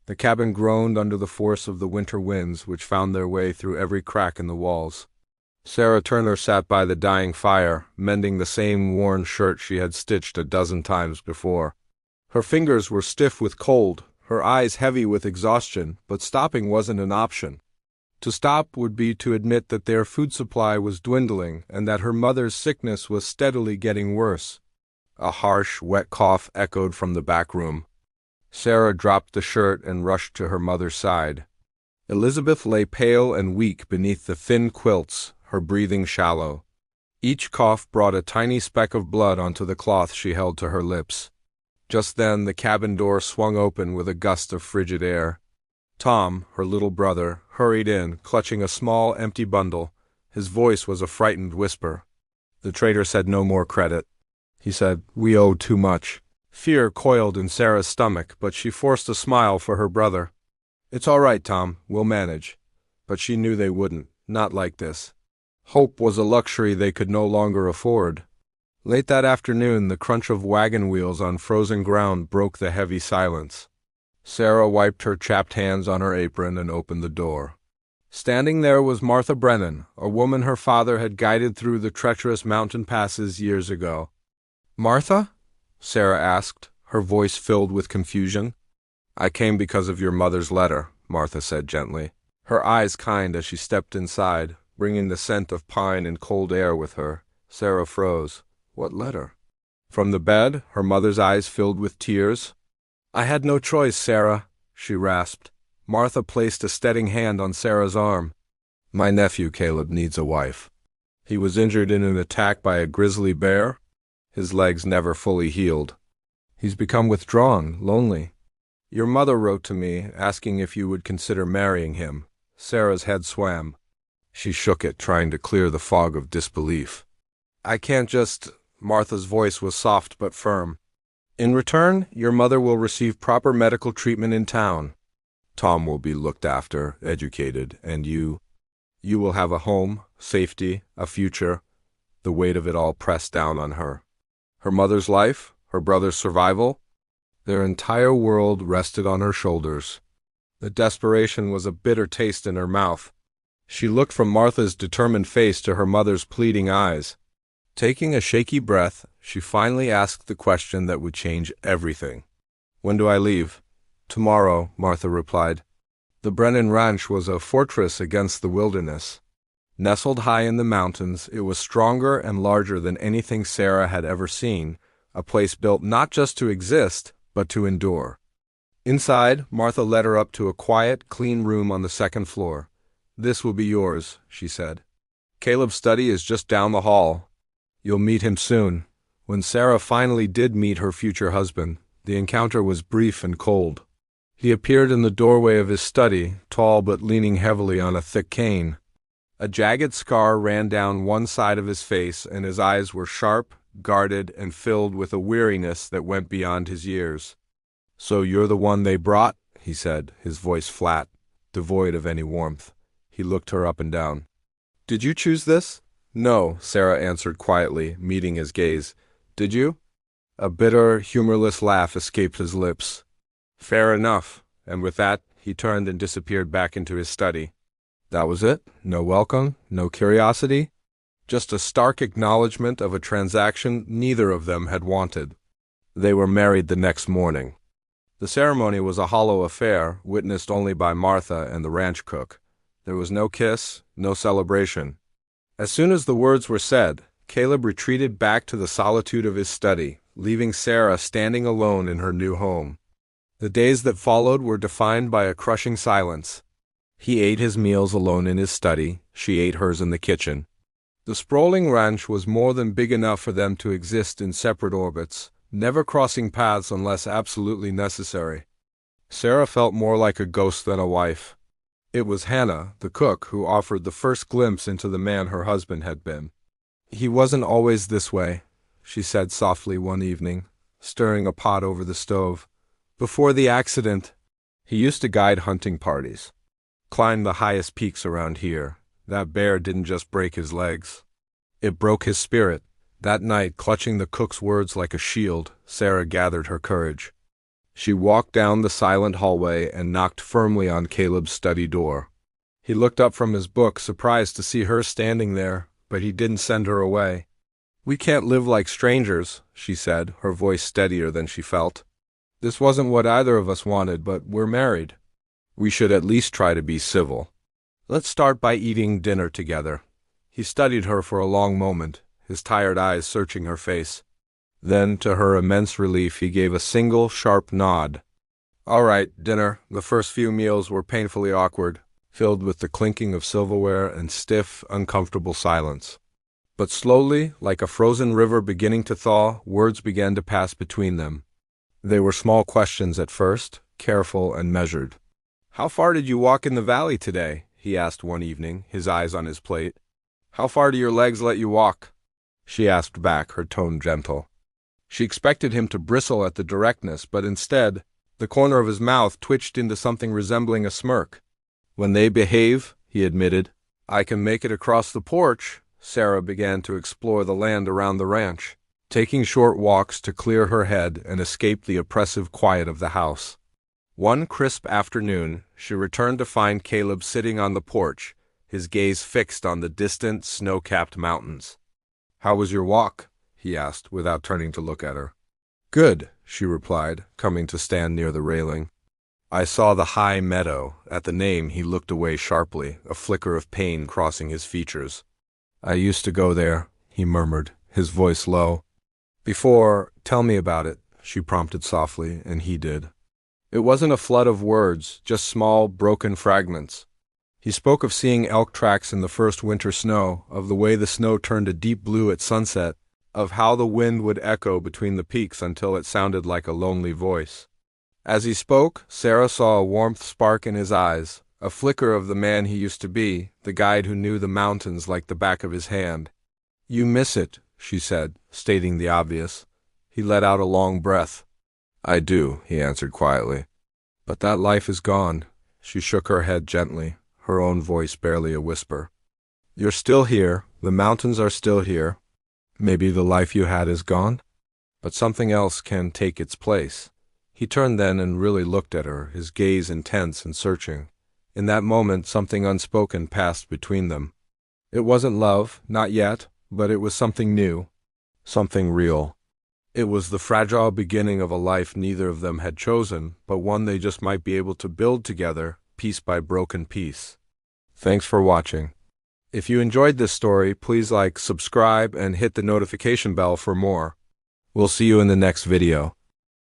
The cabin groaned under the force of the winter winds which found their way through every crack in the walls. Sarah Turner sat by the dying fire, mending the same worn shirt she had stitched a dozen times before. Her fingers were stiff with cold, her eyes heavy with exhaustion, but stopping wasn't an option. To stop would be to admit that their food supply was dwindling and that her mother's sickness was steadily getting worse. A harsh, wet cough echoed from the back room. Sarah dropped the shirt and rushed to her mother's side. Elizabeth lay pale and weak beneath the thin quilts, her breathing shallow. Each cough brought a tiny speck of blood onto the cloth she held to her lips. Just then the cabin door swung open with a gust of frigid air. Tom, her little brother, hurried in, clutching a small, empty bundle. His voice was a frightened whisper. The traitor said no more credit. He said, "We owe too much." Fear coiled in Sarah's stomach, but she forced a smile for her brother. "It's all right, Tom, we'll manage." But she knew they wouldn't, not like this. Hope was a luxury they could no longer afford. Late that afternoon, the crunch of wagon wheels on frozen ground broke the heavy silence. Sarah wiped her chapped hands on her apron and opened the door. Standing there was Martha Brennan, a woman her father had guided through the treacherous mountain passes years ago. "Martha?" Sarah asked, her voice filled with confusion. "I came because of your mother's letter," Martha said gently, her eyes kind as she stepped inside, bringing the scent of pine and cold air with her. Sarah froze. "What letter?" From the bed, her mother's eyes filled with tears. "I had no choice, Sarah," she rasped. Martha placed a steadying hand on Sarah's arm. "My nephew Caleb needs a wife. He was injured in an attack by a grizzly bear. His legs never fully healed. He's become withdrawn, lonely. Your mother wrote to me, asking if you would consider marrying him." Sarah's head swam. She shook it, trying to clear the fog of disbelief. "I can't just—" Martha's voice was soft but firm. "In return, your mother will receive proper medical treatment in town. Tom will be looked after, educated, and you will have a home, safety, a future," the weight of it all pressed down on her. Her mother's life, her brother's survival, their entire world rested on her shoulders. The desperation was a bitter taste in her mouth. She looked from Martha's determined face to her mother's pleading eyes. Taking a shaky breath, she finally asked the question that would change everything. "When do I leave?" "Tomorrow," Martha replied. The Brennan Ranch was a fortress against the wilderness. Nestled high in the mountains, it was stronger and larger than anything Sarah had ever seen, a place built not just to exist, but to endure. Inside, Martha led her up to a quiet, clean room on the second floor. "This will be yours," she said. "Caleb's study is just down the hall. You'll meet him soon." When Sarah finally did meet her future husband, the encounter was brief and cold. He appeared in the doorway of his study, tall but leaning heavily on a thick cane. A jagged scar ran down one side of his face, and his eyes were sharp, guarded, and filled with a weariness that went beyond his years. "So you're the one they brought?" he said, his voice flat, devoid of any warmth. He looked her up and down. "Did you choose this?" "No," Sarah answered quietly, meeting his gaze. "Did you?" A bitter, humorless laugh escaped his lips. "Fair enough." And with that, he turned and disappeared back into his study. That was it? No welcome? No curiosity? Just a stark acknowledgement of a transaction neither of them had wanted. They were married the next morning. The ceremony was a hollow affair, witnessed only by Martha and the ranch cook. There was no kiss, no celebration. As soon as the words were said, Caleb retreated back to the solitude of his study, leaving Sarah standing alone in her new home. The days that followed were defined by a crushing silence. He ate his meals alone in his study, she ate hers in the kitchen. The sprawling ranch was more than big enough for them to exist in separate orbits, never crossing paths unless absolutely necessary. Sarah felt more like a ghost than a wife. It was Hannah, the cook, who offered the first glimpse into the man her husband had been. "He wasn't always this way," she said softly one evening, stirring a pot over the stove. "Before the accident, he used to guide hunting parties. Climbed the highest peaks around here. That bear didn't just break his legs. It broke his spirit." That night, clutching the cook's words like a shield, Sarah gathered her courage. She walked down the silent hallway and knocked firmly on Caleb's study door. He looked up from his book, surprised to see her standing there, but he didn't send her away. "We can't live like strangers," she said, her voice steadier than she felt. "This wasn't what either of us wanted, but we're married. We should at least try to be civil. Let's start by eating dinner together." He studied her for a long moment, his tired eyes searching her face. Then, to her immense relief, he gave a single, sharp nod. "All right, dinner." The first few meals were painfully awkward, filled with the clinking of silverware and stiff, uncomfortable silence. But slowly, like a frozen river beginning to thaw, words began to pass between them. They were small questions at first, careful and measured. "How far did you walk in the valley today?" he asked one evening, his eyes on his plate. "How far do your legs let you walk?" she asked back, her tone gentle. She expected him to bristle at the directness, but instead, the corner of his mouth twitched into something resembling a smirk. "When they behave," he admitted. "I can make it across the porch." Sarah began to explore the land around the ranch, taking short walks to clear her head and escape the oppressive quiet of the house. One crisp afternoon, she returned to find Caleb sitting on the porch, his gaze fixed on the distant, snow-capped mountains. "How was your walk?" he asked, without turning to look at her. "Good," she replied, coming to stand near the railing. "I saw the high meadow." At the name, he looked away sharply, a flicker of pain crossing his features. "I used to go there," he murmured, his voice low. Tell me about it," she prompted softly, and he did. It wasn't a flood of words, just small, broken fragments. He spoke of seeing elk tracks in the first winter snow, of the way the snow turned a deep blue at sunset, of how the wind would echo between the peaks until it sounded like a lonely voice. As he spoke, Sarah saw a warmth spark in his eyes, a flicker of the man he used to be, the guide who knew the mountains like the back of his hand. "You miss it," she said, stating the obvious. He let out a long breath. "I do," he answered quietly. "But that life is gone." She shook her head gently, her own voice barely a whisper. "You're still here, the mountains are still here. Maybe the life you had is gone, but something else can take its place." He turned then and really looked at her, his gaze intense and searching. In that moment, something unspoken passed between them. It wasn't love, not yet, but it was something new, something real. It was the fragile beginning of a life neither of them had chosen, but one they just might be able to build together, piece by broken piece. Thanks for watching. If you enjoyed this story, please like, subscribe, and hit the notification bell for more. We'll see you in the next video.